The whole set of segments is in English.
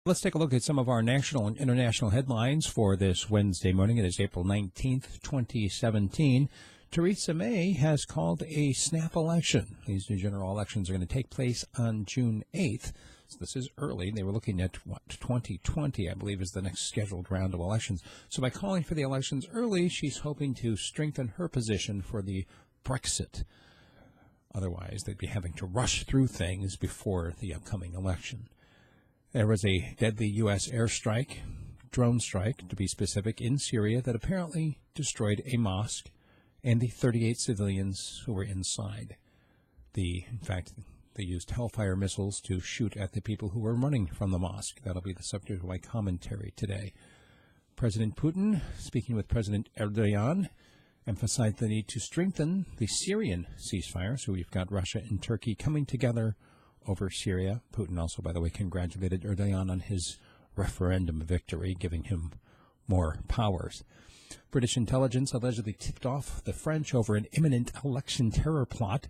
Let's take a look at some of our national and international headlines for this Wednesday morning. It is April 19th, 2017. Theresa May has called a snap election. These new general elections are going to take place on June 8th. So this is early. They were looking at, 2020, I believe, is the next scheduled round of elections. So by calling for the elections early, she's hoping to strengthen her position for the Brexit. Otherwise, they'd be having to rush through things before the upcoming election. There was a deadly U.S. airstrike, drone strike to be specific, in Syria that apparently destroyed a mosque and the 38 civilians who were inside. In fact, they used Hellfire missiles to shoot at the people who were running from the mosque. That'll be the subject of my commentary today. President Putin, speaking with President Erdogan, emphasized the need to strengthen the Syrian ceasefire. So we've got Russia and Turkey coming together over Syria. Putin also, by the way, congratulated Erdogan on his referendum victory, giving him more powers. British intelligence allegedly tipped off the French over an imminent election terror plot,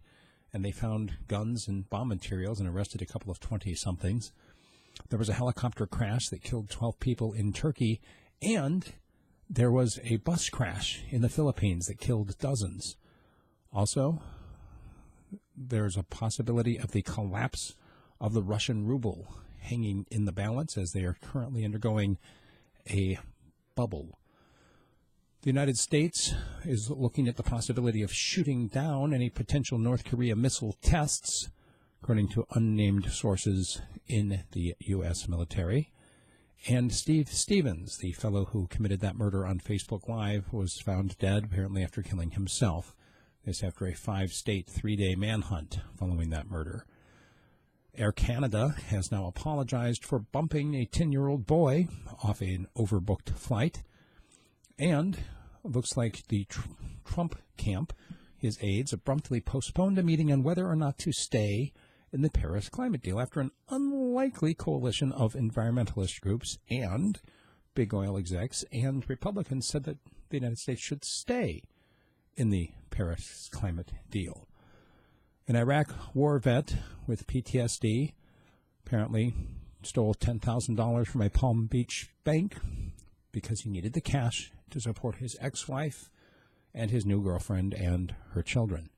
and they found guns and bomb materials and arrested a couple of 20-somethings. There was a helicopter crash that killed 12 people in Turkey, and there was a bus crash in the Philippines that killed dozens. Also, there's a possibility of the collapse of the Russian ruble hanging in the balance as they are currently undergoing a bubble. The United States is looking at the possibility of shooting down any potential North Korea missile tests, according to unnamed sources in the U.S. military. And Steve Stevens, the fellow who committed that murder on Facebook Live, was found dead, apparently after killing himself. This after a 5-state, 3-day manhunt following that murder. Air Canada has now apologized for bumping a 10-year-old boy off an overbooked flight. And it looks like the Trump camp, his aides, abruptly postponed a meeting on whether or not to stay in the Paris climate deal after an unlikely coalition of environmentalist groups and big oil execs and Republicans said that the United States should stay in the Paris climate deal. An Iraq war vet with PTSD apparently stole $10,000 from a Palm Beach bank because he needed the cash to support his ex-wife and his new girlfriend and her children.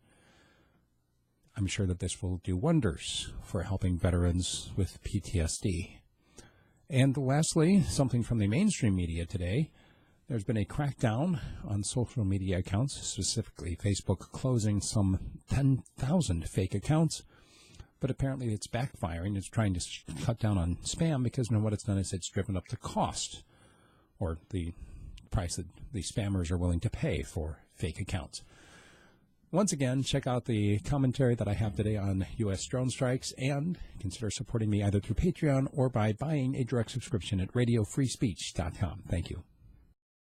I'm sure that this will do wonders for helping veterans with PTSD. And lastly, something from the mainstream media today. There's been a crackdown on social media accounts, specifically Facebook closing some 10,000 fake accounts. But apparently it's backfiring. It's trying to cut down on spam because what it's done is it's driven up the cost or the price that the spammers are willing to pay for fake accounts. Once again, check out the commentary that I have today on U.S. drone strikes and consider supporting me either through Patreon or by buying a direct subscription at radiofreespeech.com. Thank you.